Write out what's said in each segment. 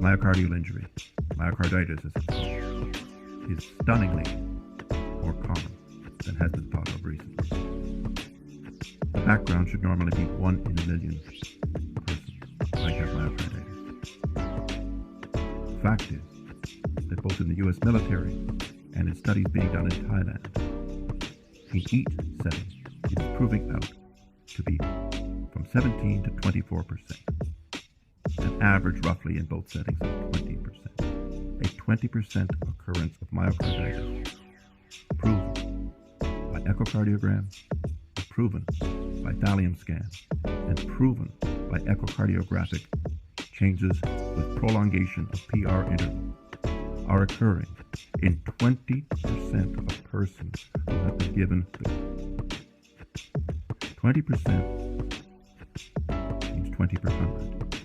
Myocardial injury, myocarditis as it's called, is stunningly more common than has been thought of recently. The background should normally be 1 in a million persons might have myocarditis. The fact is that both in the U.S. military and in studies being done in Thailand, in each setting, it is proving out to be from 17 to 24%, an average roughly in both settings of 20%. A 20% occurrence of myocarditis proven by echocardiogram, proven by thallium scan, and proven by echocardiographic changes with prolongation of PR interval are occurring in 20% of persons who have been given 20% means 20 per 100,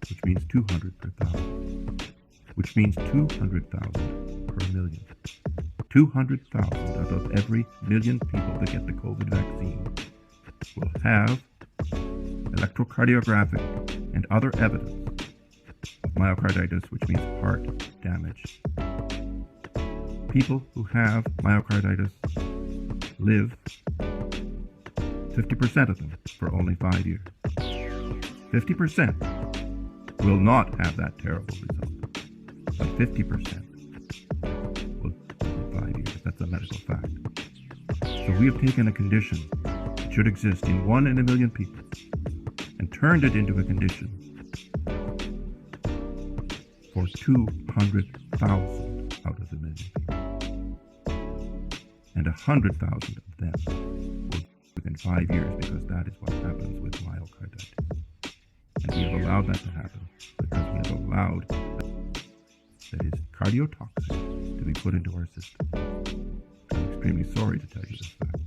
which means 200 per 1,000, which means 200,000 per million. 200,000 out of every million people that get the COVID vaccine will have electrocardiographic and other evidence of myocarditis, which means heart damage. People who have myocarditis live, 50% of them, for only 5 years. 50% will not have that terrible result, but 50% will live 5 years. That's a medical fact. So we have taken a condition that should exist in 1 in a million people and turned it into a condition for 200,000 out of the million people. And 100,000 of them will within 5 years, because that is what happens with myocarditis. And we have allowed that to happen because we have allowed that is cardiotoxic to be put into our system. I'm extremely sorry to tell you this fact,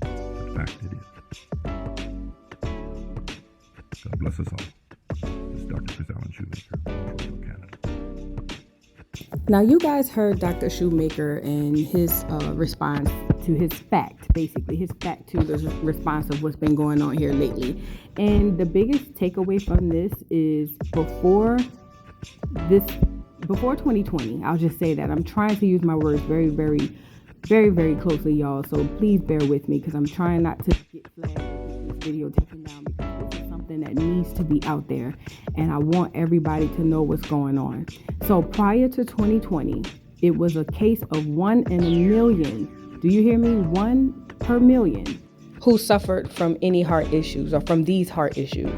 but fact it is. God bless us all. This is Dr. Chris Allen Shoemaker from Toronto, Canada. Now, you guys heard Dr. Shoemaker and his response to his fact, basically his fact to the response of what's been going on here lately. And the biggest takeaway from this is before 2020, I'll just say that I'm trying to use my words very, very, very, very closely, y'all. So please bear with me, because I'm trying not to get flagged or get this video taken down, because this is something that needs to be out there, and I want everybody to know what's going on. So prior to 2020, it was a case of 1 in a million. Do you hear me? 1 per million who suffered from any heart issues or from these heart issues.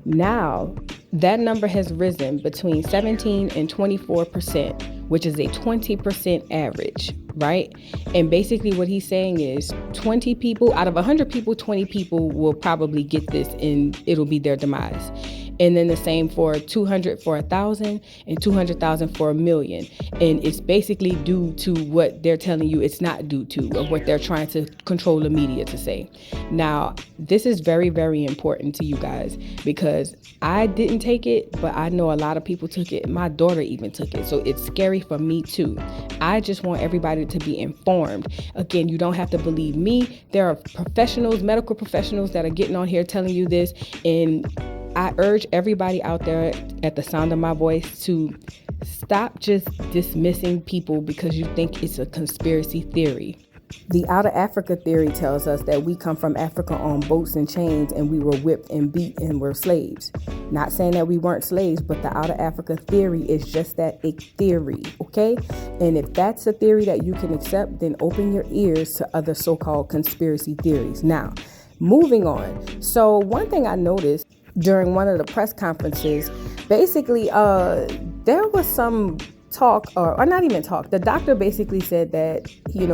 Now, that number has risen between 17 and 24%, which is a 20% average, right? And basically what he's saying is 20 people out of 100 people, 20 people will probably get this and it'll be their demise. And then the same for 200 for 1,000 and 200,000 for 1,000,000. And it's basically due to what they're telling you it's not due to, or what they're trying to control the media to say. Now, this is very, very important to you guys, because I didn't take it, but I know a lot of people took it. My daughter even took it. So it's scary for me too. I just want everybody to be informed. Again, you don't have to believe me. There are professionals, medical professionals that are getting on here telling you this, and I urge everybody out there at the sound of my voice to stop just dismissing people because you think it's a conspiracy theory. The Out of Africa theory tells us that we come from Africa on boats and chains, and we were whipped and beat and were slaves. Not saying that we weren't slaves, but the Out of Africa theory is just that, a theory, okay? And if that's a theory that you can accept, then open your ears to other so-called conspiracy theories. Now, moving on. So one thing I noticed during one of the press conferences, basically, there was some talk, or not even talk. The doctor basically said that, he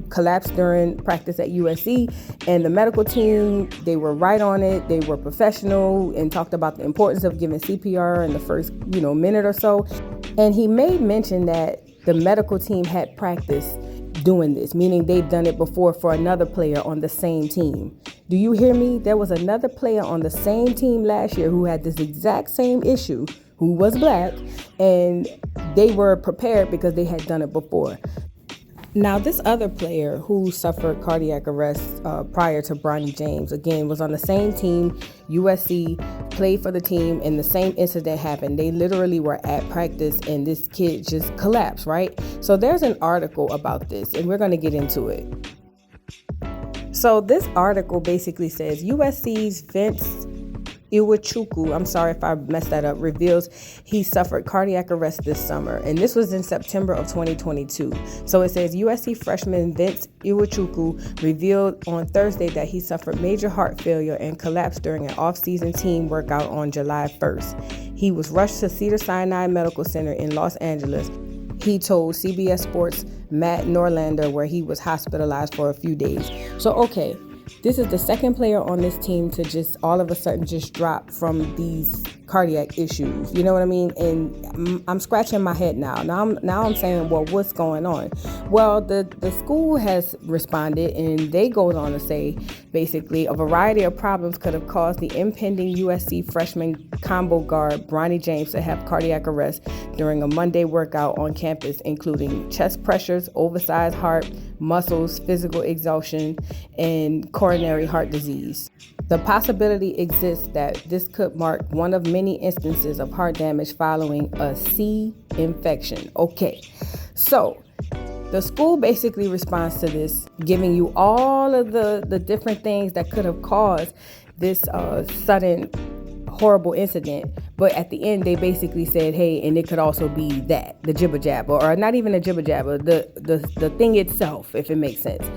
collapsed during practice at USC, and the medical team, they were right on it. They were professional and talked about the importance of giving CPR in the first, minute or so. And he made mention that the medical team had practice doing this, meaning they've done it before for another player on the same team. Do you hear me? There was another player on the same team last year who had this exact same issue, who was black, and they were prepared because they had done it before. Now, this other player who suffered cardiac arrest prior to Bronny James, again, was on the same team, USC, played for the team, and the same incident happened. They literally were at practice, and this kid just collapsed, right? So there's an article about this, and we're going to get into it. So this article basically says USC's Vince Iwuchukwu, I'm sorry if I messed that up, reveals he suffered cardiac arrest this summer. And this was in September of 2022. So it says USC freshman Vince Iwuchukwu revealed on Thursday that he suffered major heart failure and collapsed during an off-season team workout on July 1st. He was rushed to Cedars-Sinai Medical Center in Los Angeles. He told CBS Sports' Matt Norlander, where he was hospitalized for a few days. So, okay. This is the second player on this team to just all of a sudden just drop from these cardiac issues. You know what I mean? And I'm scratching my head now. Now I'm saying, well, what's going on? Well, the school has responded, and they goes on to say, basically, a variety of problems could have caused the impending USC freshman combo guard Bronny James to have cardiac arrest during a Monday workout on campus, including chest pressures, oversized heart, muscles, physical exhaustion, and coronary heart disease. The possibility exists that this could mark one of many instances of heart damage following a C infection. Okay, so the school basically responds to this, giving you all of the different things that could have caused this sudden horrible incident. But at the end, they basically said, hey, and it could also be that, the jibber jabber, or not even a jibber jabber, the thing itself, if it makes sense.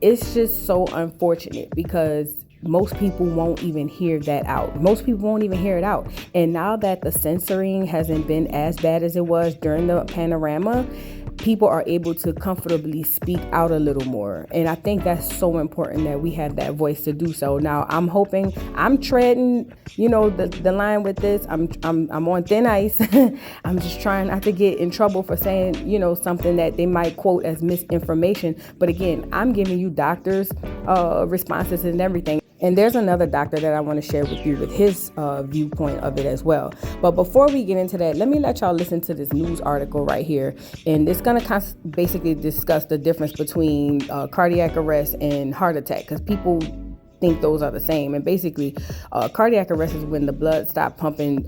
It's just so unfortunate because most people won't even hear that out. Most people won't even hear it out. And now that the censoring hasn't been as bad as it was during the Panorama, people are able to comfortably speak out a little more. And I think that's so important that we have that voice to do so. Now, I'm hoping, I'm treading, the line with this. I'm on thin ice. I'm just trying not to get in trouble for saying, something that they might quote as misinformation. But again, I'm giving you doctors' responses and everything. And there's another doctor that I want to share with you with his viewpoint of it as well. But before we get into that, let me let y'all listen to this news article right here. And it's going to basically discuss the difference between cardiac arrest and heart attack, because people think those are the same. And basically, cardiac arrest is when the blood stops pumping,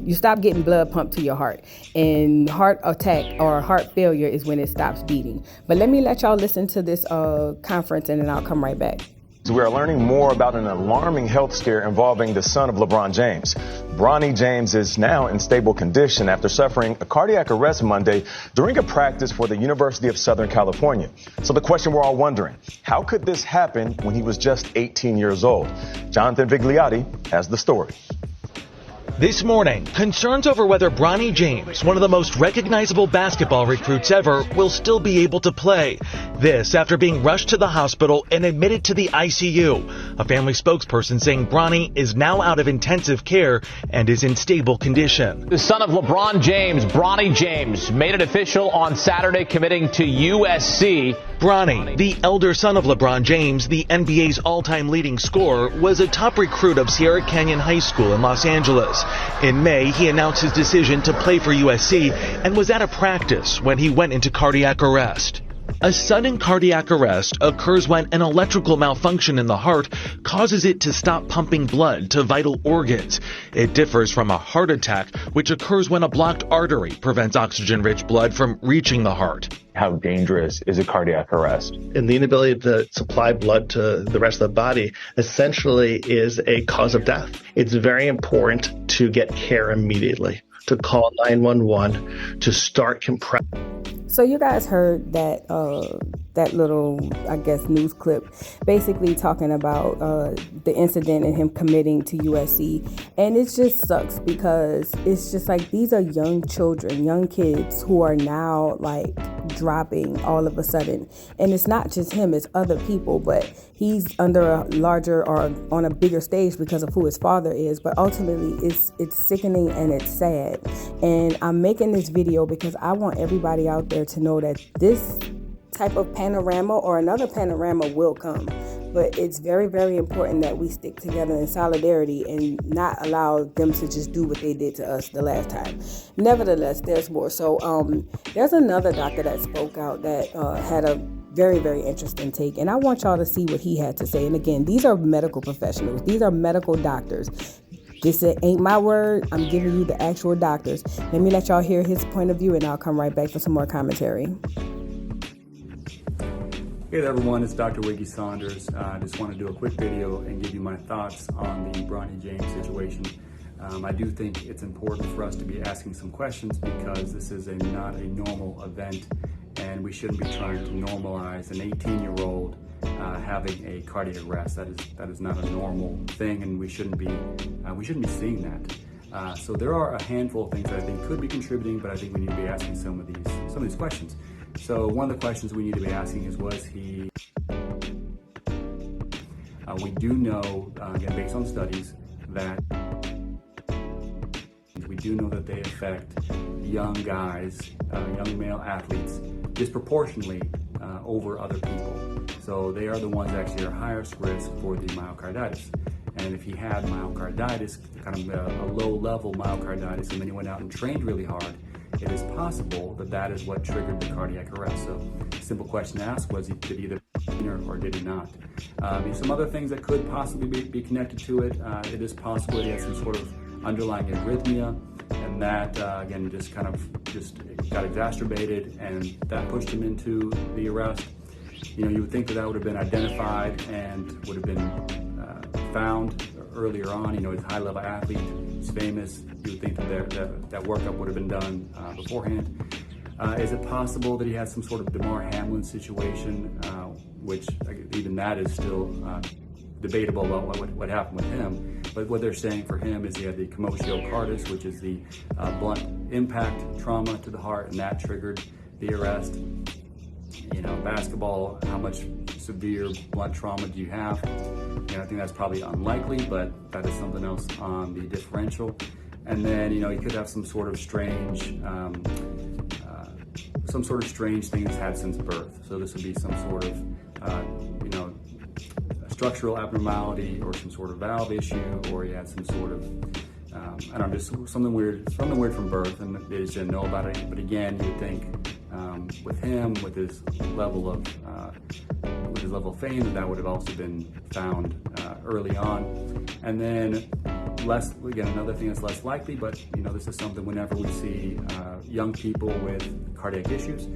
you stop getting blood pumped to your heart. And heart attack or heart failure is when it stops beating. But let me let y'all listen to this conference, and then I'll come right back. We are learning more about an alarming health scare involving the son of LeBron James. Bronny James is now in stable condition after suffering a cardiac arrest Monday during a practice for the University of Southern California. So the question we're all wondering, how could this happen when he was just 18 years old? Jonathan Vigliotti has the story. This morning, concerns over whether Bronny James, one of the most recognizable basketball recruits ever, will still be able to play. This after being rushed to the hospital and admitted to the ICU. A family spokesperson saying Bronny is now out of intensive care and is in stable condition. The son of LeBron James, Bronny James, made it official on Saturday, committing to USC. Bronny, the elder son of LeBron James, the NBA's all-time leading scorer, was a top recruit of Sierra Canyon High School in Los Angeles. In May, he announced his decision to play for USC and was at a practice when he went into cardiac arrest. A sudden cardiac arrest occurs when an electrical malfunction in the heart causes it to stop pumping blood to vital organs. It differs from a heart attack, which occurs when a blocked artery prevents oxygen-rich blood from reaching the heart. How dangerous is a cardiac arrest? And the inability to supply blood to the rest of the body essentially is a cause of death. It's very important to get care immediately, to call 911, to start compressing. So you guys heard that little, I guess, news clip basically talking about the incident and him committing to USC. And it just sucks because it's just like these are young children, young kids who are now like dropping all of a sudden. And it's not just him, it's other people, but he's under a larger or on a bigger stage because of who his father is. But ultimately it's sickening and it's sad. And I'm making this video because I want everybody out there to know that this type of panorama or another panorama will come. But it's very, very important that we stick together in solidarity and not allow them to just do what they did to us the last time. Nevertheless, there's more. So there's another doctor that spoke out that had a very, very interesting take. And I want y'all to see what he had to say. And again, these are medical professionals. These are medical doctors. This ain't my word. I'm giving you the actual doctors. Let me let y'all hear his point of view, and I'll come right back for some more commentary. Hey there, everyone, it's Dr. Wiggy Saunders. I just want to do a quick video and give you my thoughts on the Bronny James situation. I do think it's important for us to be asking some questions because this is not a normal event, and we shouldn't be trying to normalize an 18-year-old having a cardiac arrest. That is not a normal thing, and we shouldn't be seeing that. So there are a handful of things that I think could be contributing, but I think we need to be asking some of these questions. So one of the questions we need to be asking is, was he? We do know, again, based on studies, that they affect young guys, young male athletes, disproportionately over other people. So they are the ones that actually are highest risk for the myocarditis. And if he had myocarditis, kind of a low-level myocarditis, and then he went out and trained really hard, it is possible that is what triggered the cardiac arrest. So simple question to ask was, did he either or did he not? Some other things that could possibly be connected to it. It is possible he had some sort of underlying arrhythmia, and that again just got exacerbated, and that pushed him into the arrest. You would think that would have been identified and would have been found earlier on. He's a high-level athlete, he's famous. You would think that workup would have been done beforehand. Is it possible that he had some sort of Damar Hamlin situation, which even that is still debatable about what happened with him? But what they're saying for him is he had the Myocarditis, which is the blunt impact trauma to the heart, and that triggered the arrest. Basketball, how much severe blunt trauma do you have? I think that's probably unlikely, but that is something else on the differential. And then, he could have some sort of strange thing he's had since birth. So this would be some sort of, structural abnormality or some sort of valve issue, or he had some sort of, just something weird from birth, and they just didn't know about it. But again, you would think with him, with his level of fame, that would have also been found early on. And then another thing that's less likely, but this is something whenever we see young people with cardiac issues,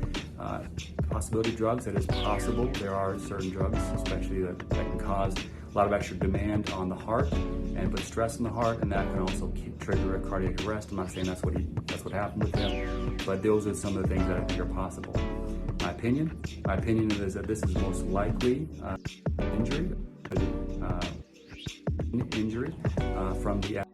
possibility of drugs, that is possible. There are certain drugs, especially that can cause a lot of extra demand on the heart and put stress in the heart, and that can also trigger a cardiac arrest. I'm not saying that's what happened with him, but those are some of the things that I think are possible. My opinion is that this is most likely injury from the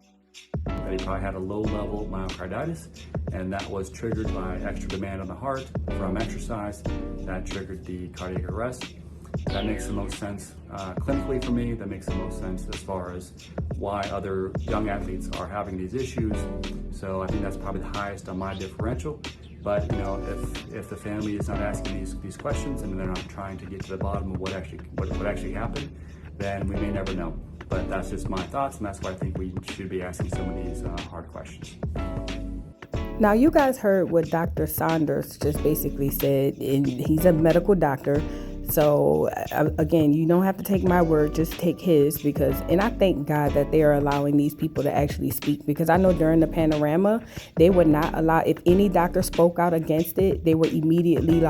that he probably had a low-level myocarditis, and that was triggered by extra demand on the heart from exercise. That triggered the cardiac arrest. That makes the most sense clinically for me. That makes the most sense as far as why other young athletes are having these issues. So I think that's probably the highest on my differential. But if the family is not asking these questions and they're not trying to get to the bottom of what actually happened, then we may never know. But that's just my thoughts, and that's why I think we should be asking some of these hard questions. Now, you guys heard what Dr. Saunders just basically said, and he's a medical doctor. So again, you don't have to take my word, just take his, and I thank God that they are allowing these people to actually speak, because I know during the Panorama, they would not allow, if any doctor spoke out against it, they were immediately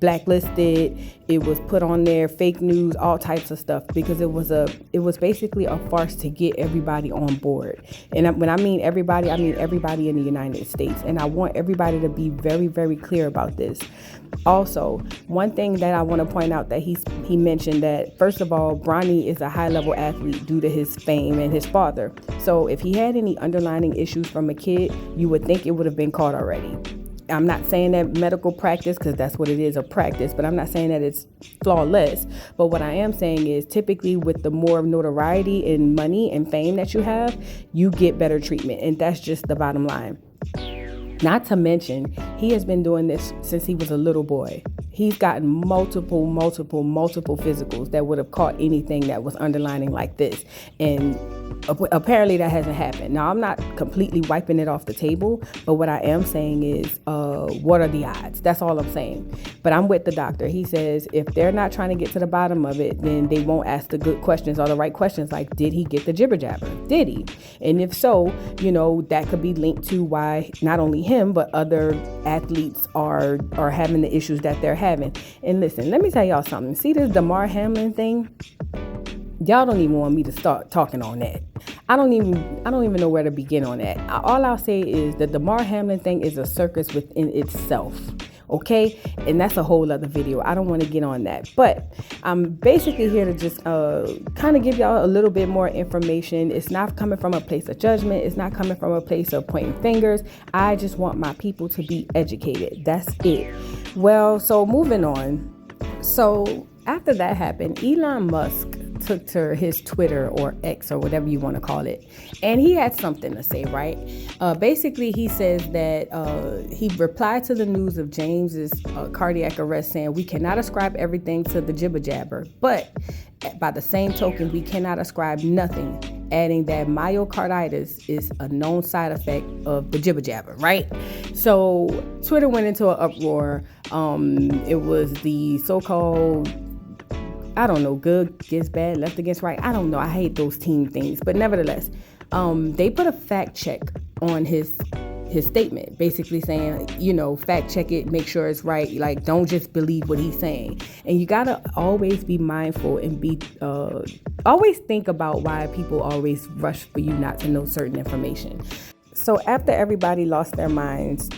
blacklisted. It was put on there, fake news, all types of stuff, because it was basically a farce to get everybody on board. And when I mean everybody, I mean everybody in the United States. And I want everybody to be very, very clear about this. Also, one thing that I want to point out that he mentioned that, first of all, Bronny is a high-level athlete due to his fame and his father. So if he had any underlying issues from a kid, you would think it would have been caught already. I'm not saying that medical practice, because that's what it is, a practice, but I'm not saying that it's flawless. But what I am saying is, typically with the more notoriety and money and fame that you have, you get better treatment. And that's just the bottom line. Not to mention, he has been doing this since he was a little boy. He's gotten multiple physicals that would have caught anything that was underlining like this. And apparently that hasn't happened. Now, I'm not completely wiping it off the table, but what I am saying is, what are the odds? That's all I'm saying. But I'm with the doctor. He says if they're not trying to get to the bottom of it, then they won't ask the good questions or the right questions, like, did he get the jibber jabber? Did he? And if so, that could be linked to why not only him, but other athletes are having the issues that they're having. And listen, let me tell y'all something. See this Damar Hamlin thing? Y'all don't even want me to start talking on that. I don't even know where to begin on that. All I'll say is that the Damar Hamlin thing is a circus within itself. Okay? And that's a whole other video. I don't want to get on that. But I'm basically here to just kind of give y'all a little bit more information. It's not coming from a place of judgment. It's not coming from a place of pointing fingers. I just want my people to be educated. That's it. Well, so moving on. So after that happened, Elon Musk took to his Twitter or X or whatever you want to call it, and he had something to say, right? Basically, he says that he replied to the news of James's cardiac arrest, saying we cannot ascribe everything to the jibber jabber, but by the same token, we cannot ascribe nothing, adding that myocarditis is a known side effect of the jibber jabber, right? So Twitter went into an uproar. It was the so-called, I don't know, good against bad, left against right. I don't know. I hate those team things. But nevertheless, they put a fact check on his statement, basically saying, fact check it, make sure it's right. Like, don't just believe what he's saying. And you got to always be mindful and always think about why people always rush for you not to know certain information. So after everybody lost their minds,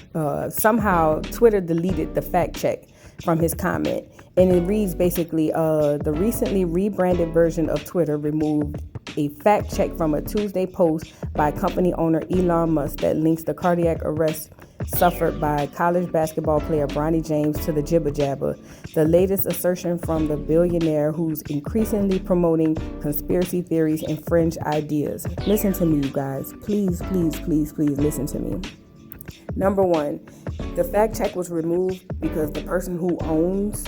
somehow Twitter deleted the fact check from his comment. And it reads basically, the recently rebranded version of Twitter removed a fact check from a Tuesday post by company owner Elon Musk that links the cardiac arrest suffered by college basketball player Bronny James to the jibber jabber, the latest assertion from the billionaire who's increasingly promoting conspiracy theories and fringe ideas. Listen to me, you guys. Please listen to me. Number one, the fact check was removed because the person who owns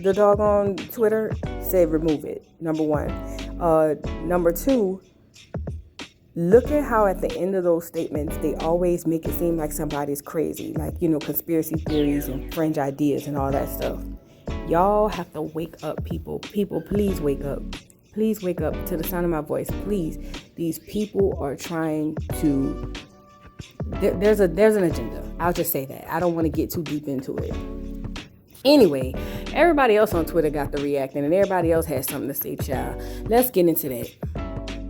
the doggone Twitter said remove it. Number one. Number two, look at how at the end of those statements, they always make it seem like somebody's crazy. Like, conspiracy theories and fringe ideas and all that stuff. Y'all have to wake up, people. People, please wake up. Please wake up to the sound of my voice. Please. These people are trying to... There's an agenda. I'll just say that. I don't want to get too deep into it. Anyway, everybody else on Twitter got to reacting, and everybody else has something to say, child. Let's get into that.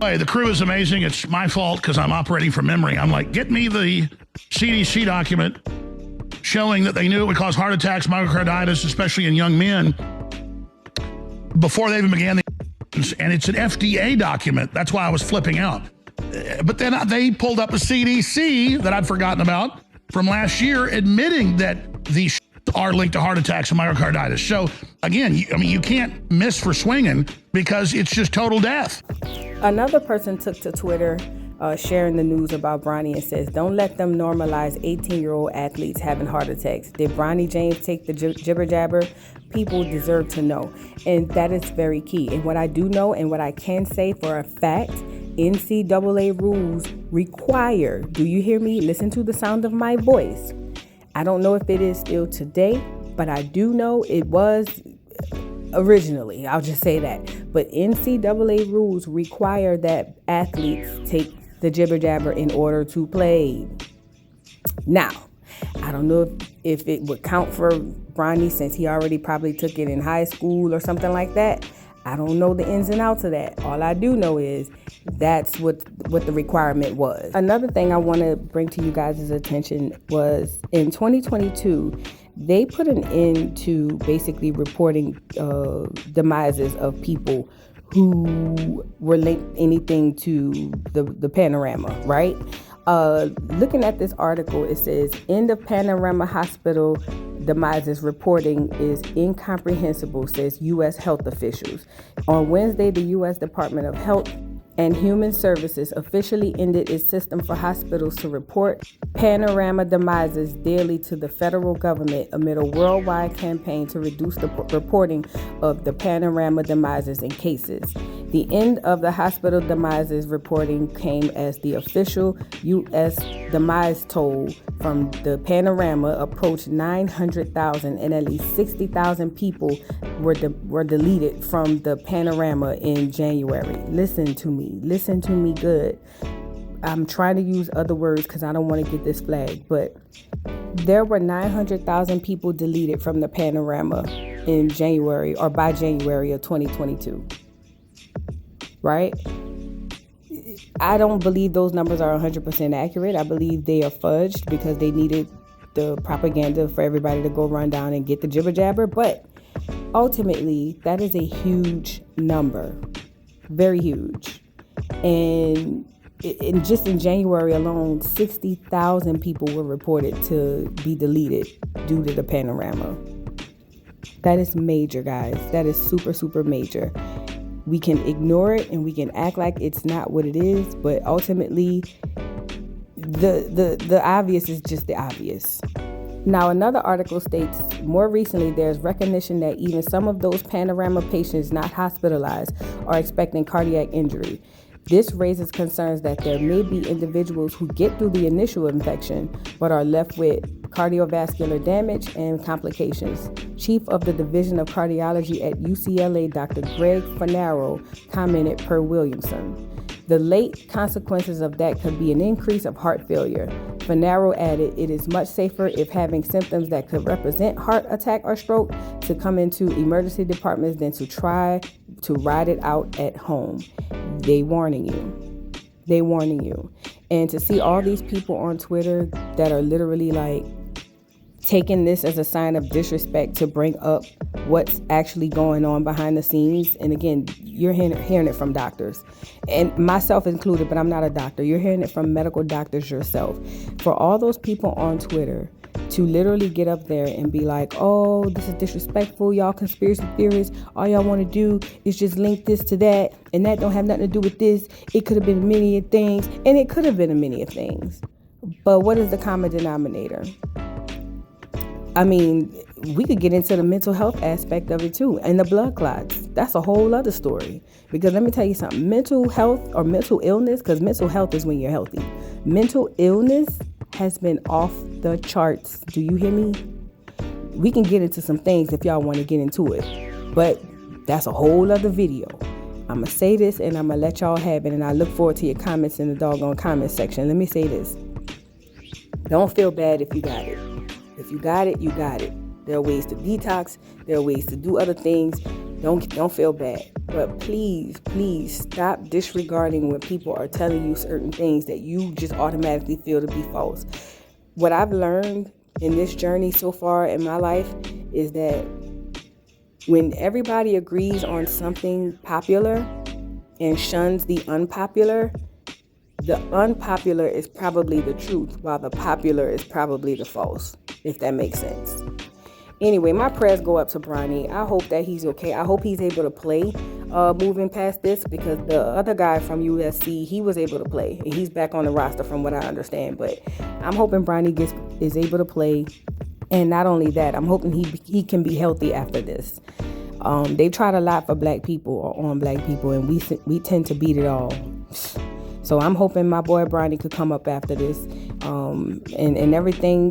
Hey, the crew is amazing. It's my fault because I'm operating from memory. I'm like, get me the CDC document showing that they knew it would cause heart attacks, myocarditis, especially in young men, before they even began the... And it's an FDA document. That's why I was flipping out. But then they pulled up a CDC that I'd forgotten about from last year, admitting that these are linked to heart attacks and myocarditis. So again, you can't miss for swinging because it's just total death. Another person took to Twitter sharing the news about Bronny and says, don't let them normalize 18-year-old athletes having heart attacks. Did Bronny James take the jibber jabber? People deserve to know. And that is very key. And what I do know and what I can say for a fact, NCAA rules require, do you hear me? Listen to the sound of my voice. I don't know if it is still today, but I do know it was originally. I'll just say that. But NCAA rules require that athletes take the jibber jabber in order to play. Now, I don't know if it would count for Bronny since he already probably took it in high school or something like that. I don't know the ins and outs of that. All I do know is that's what the requirement was. Another thing I want to bring to you guys' attention was in 2022, they put an end to basically reporting demises of people who were linked anything to the Panorama, right? Looking at this article, it says, end of Panorama Hospital demises reporting is incomprehensible, says U.S. health officials. On Wednesday, the U.S. Department of Health and Human Services officially ended its system for hospitals to report Panorama demises daily to the federal government amid a worldwide campaign to reduce the reporting of the Panorama demises in cases. The end of the hospital demises reporting came as the official U.S. demise toll from the Panorama approached 900,000 and at least 60,000 people were deleted from the Panorama in January. Listen to me good. I'm trying to use other words because I don't want to get this flagged, but there were 900,000 people deleted from the Panorama in January or by January of 2022. Right? I don't believe those numbers are 100% accurate. I believe they are fudged because they needed the propaganda for everybody to go run down and get the jibber jabber. But ultimately, that is a huge number. Very huge. And just in January alone, 60,000 people were reported to be deleted due to the Panorama. That is major, guys. That is super, super major. We can ignore it and we can act like it's not what it is, but ultimately, the obvious is just the obvious. Now, another article states, more recently, there's recognition that even some of those Panorama patients not hospitalized are expecting cardiac injury. This raises concerns that there may be individuals who get through the initial infection but are left with cardiovascular damage and complications. Chief of the Division of Cardiology at UCLA, Dr. Greg Fanaro, commented per Williamson. The late consequences of that could be an increase of heart failure. Fanaro added, it is much safer if having symptoms that could represent heart attack or stroke to come into emergency departments than to try to ride it out at home. They warning you. And to see all these people on Twitter that are literally like taking this as a sign of disrespect to bring up what's actually going on behind the scenes. And again, you're hearing it from doctors, and myself included, but I'm not a doctor. You're hearing it from medical doctors yourself. For all those people on Twitter to literally get up there and be like, oh, this is disrespectful, y'all conspiracy theorists, all y'all want to do is just link this to that, and that don't have nothing to do with this. It could have been many of things, and it could have been a many of things. But what is the common denominator? I mean, we could get into the mental health aspect of it too, and the blood clots. That's a whole other story. Because let me tell you something, mental health or mental illness, because mental health is when you're healthy. Mental illness has been off the charts. Do you hear me? We can get into some things if y'all want to get into it, but that's a whole other video. I'm going to say this and I'm going to let y'all have it, and I look forward to your comments in the doggone comment section. Let me say this. Don't feel bad if you got it. If you got it, you got it. There are ways to detox. There are ways to do other things. Don't feel bad. But please stop disregarding when people are telling you certain things that you just automatically feel to be false. What I've learned in this journey so far in my life is that when everybody agrees on something popular and shuns the unpopular is probably the truth, while the popular is probably the false, if that makes sense. Anyway, my prayers go up to Bronny. I hope that he's okay. I hope he's able to play moving past this, because the other guy from USC, he was able to play. And he's back on the roster from what I understand. But I'm hoping Bronny is able to play. And not only that, I'm hoping he can be healthy after this. They've tried a lot for black people or on black people, and we tend to beat it all. So I'm hoping my boy Bronny could come up after this, and everything,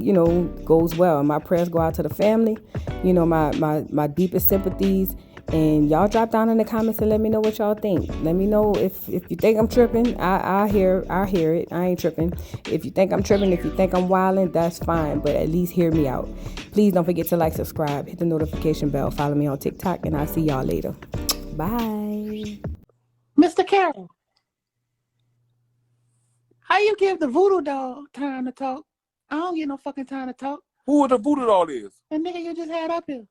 goes well. And my prayers go out to the family, my deepest sympathies. And y'all drop down in the comments and let me know what y'all think. Let me know if you think I'm tripping. I hear it. I ain't tripping. If you think I'm tripping, if you think I'm wilding, that's fine. But at least hear me out. Please don't forget to like, subscribe, hit the notification bell, follow me on TikTok, and I'll see y'all later. Bye. Mr. Carroll, how you give the voodoo dog time to talk? I don't get no fucking time to talk. Who the voodoo doll is? The nigga you just had up here.